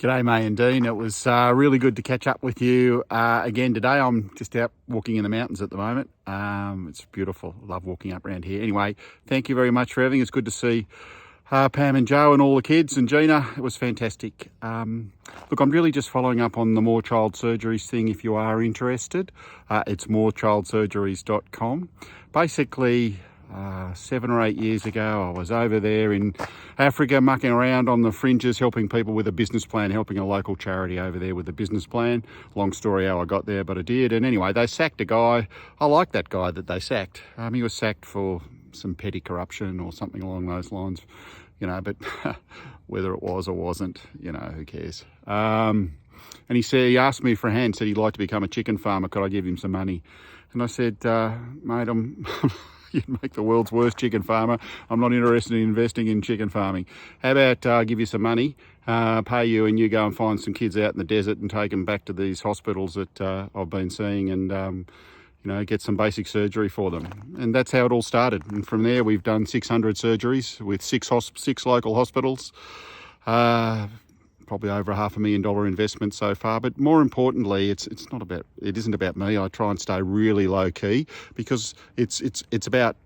G'day, May and Dean. It was really good to catch up with you again today. I'm just out walking in the mountains at the moment. It's beautiful. I love walking up around here. Anyway, thank you very much for everything. It's good to see Pam and Joe and all the kids and Gina. It was fantastic. Look, I'm really just following up on the More Child Surgeries thing if you are interested. It's morechildsurgeries.com. Basically, 7 or 8 years ago, I was over there in Africa mucking around on the fringes, helping people with a business plan, helping a local charity over there with a business plan. Long story how I got there, but I did. And anyway, they sacked a guy. I like that guy that they sacked. He was sacked for some petty corruption or something along those lines, but whether it was or wasn't, who cares? And he asked me for a hand, said he'd like to become a chicken farmer. Could I give him some money? And I said, mate, you'd make the world's worst chicken farmer. I'm not interested in investing in chicken farming. How about I give you some money, pay you, and you go and find some kids out in the desert and take them back to these hospitals that I've been seeing and, get some basic surgery for them. And that's how it all started. And from there, we've done 600 surgeries with six local hospitals. Probably over $500,000 investment so far, but more importantly, it isn't about me. I try and stay really low key because it's about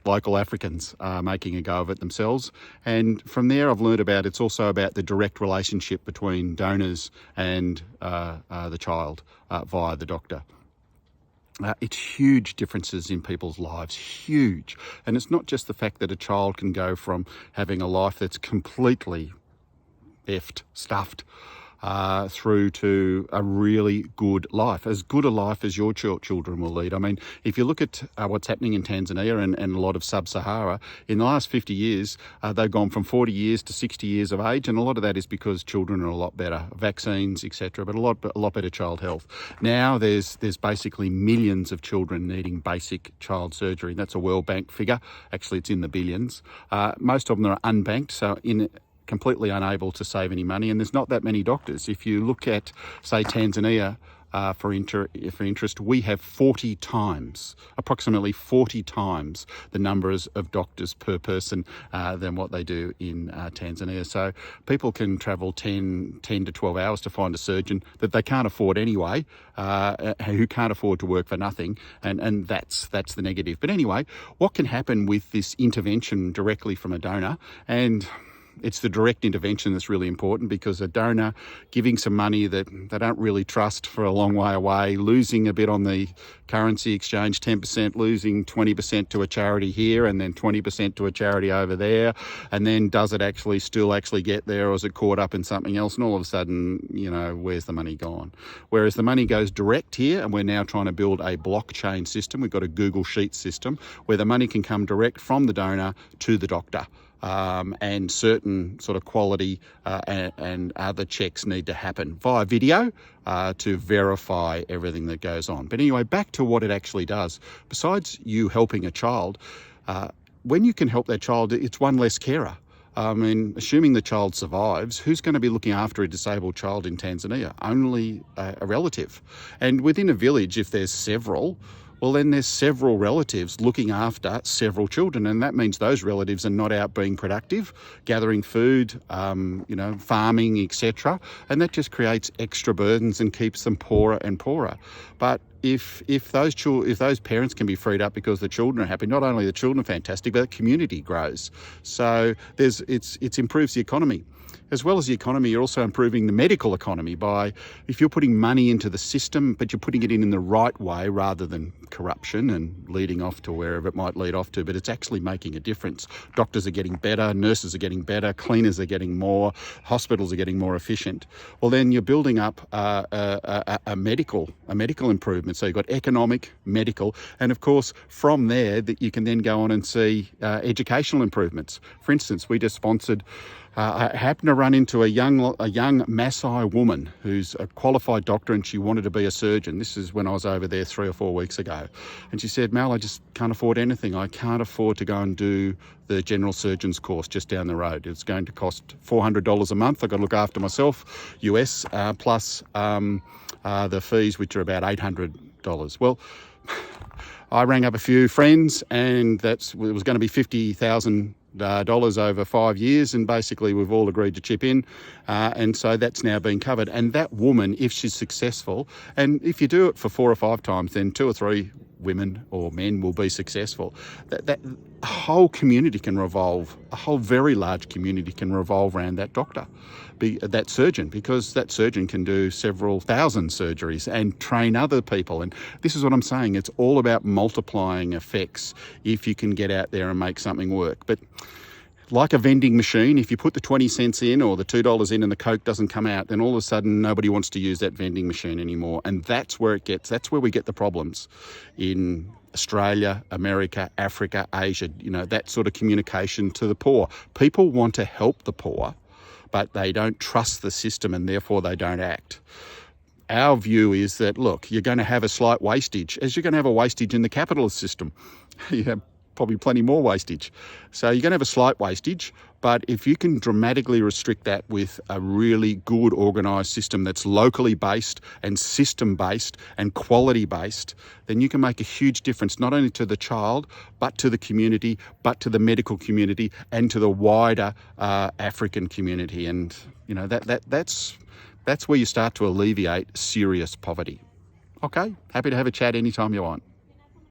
local Africans making a go of it themselves. And from there, I've learned it's also about the direct relationship between donors and the child via the doctor. It's huge differences in people's lives, huge. And it's not just the fact that a child can go from having a life that's completely stuffed through to a really good life, as good a life as your children will lead. I mean, if you look at what's happening in Tanzania and a lot of sub-Sahara, in the last 50 years, they've gone from 40 years to 60 years of age, and a lot of that is because children are a lot better, vaccines, etc., but a lot better child health. Now there's basically millions of children needing basic child surgery. That's a World Bank figure. Actually, it's in the billions. Most of them are unbanked, so completely unable to save any money, and there's not that many doctors. If you look at, say, Tanzania, for interest, we have approximately 40 times the numbers of doctors per person than what they do in Tanzania. So people can travel 10 to 12 hours to find a surgeon that they can't afford anyway, who can't afford to work for nothing, and that's the negative. But anyway, what can happen with this intervention directly from a donor? And it's the direct intervention that's really important, because a donor giving some money that they don't really trust for a long way away, losing a bit on the currency exchange, 10%, losing 20% to a charity here and then 20% to a charity over there, and then does it still get there, or is it caught up in something else? And all of a sudden, where's the money gone? Whereas the money goes direct here, and we're now trying to build a blockchain system. We've got a Google Sheets system where the money can come direct from the donor to the doctor. And certain sort of quality and other checks need to happen via video to verify everything that goes on. But anyway, back to what it actually does. Besides you helping a child, when you can help that child, it's one less carer. Assuming the child survives, who's going to be looking after a disabled child in Tanzania? Only a relative. And within a village, if there's several, well, then there's several relatives looking after several children, and that means those relatives are not out being productive, gathering food, farming, etc., and that just creates extra burdens and keeps them poorer and poorer. But if those parents can be freed up because the children are happy, not only the children are fantastic, but the community grows. So it improves the economy. As well as the economy, you're also improving the medical economy if you're putting money into the system, but you're putting it in the right way rather than corruption and leading off to wherever it might lead off to, but it's actually making a difference. Doctors are getting better, nurses are getting better, cleaners are getting more, hospitals are getting more efficient. Well, then you're building up a medical improvement. So you've got economic, medical, and of course from there that you can then go on and see educational improvements. For instance, we just sponsored I happened to run into a young Maasai woman who's a qualified doctor, and she wanted to be a surgeon. This is when I was over there 3 or 4 weeks ago. And she said, Mal, I just can't afford anything. I can't afford to go and do the general surgeon's course just down the road. It's going to cost $400 a month. I've got to look after myself, US, plus the fees, which are about $800. Well, I rang up a few friends, and it was going to be $50,000 dollars over 5 years, and basically we've all agreed to chip in, and so that's now been covered. And that woman, if she's successful, and if you do it for 4 or 5 times, then 2 or 3 women or men will be successful. That whole community can revolve, a whole very large community can revolve around that doctor, that surgeon, because that surgeon can do several thousand surgeries and train other people. And this is what I'm saying, it's all about multiplying effects if you can get out there and make something work. But like a vending machine, if you put the 20 cents in or the $2 in and the Coke doesn't come out, then all of a sudden nobody wants to use that vending machine anymore. And that's where we get the problems in Australia, America, Africa, Asia, that sort of communication to the poor. People want to help the poor, but they don't trust the system and therefore they don't act. Our view is that, look, you're going to have a slight wastage, as you're going to have a wastage in the capitalist system. You have probably plenty more wastage. So you're going to have a slight wastage, but if you can dramatically restrict that with a really good organised system that's locally based and system based and quality based, then you can make a huge difference, not only to the child, but to the community, but to the medical community and to the wider African community. And that's where you start to alleviate serious poverty. Okay, happy to have a chat anytime you want.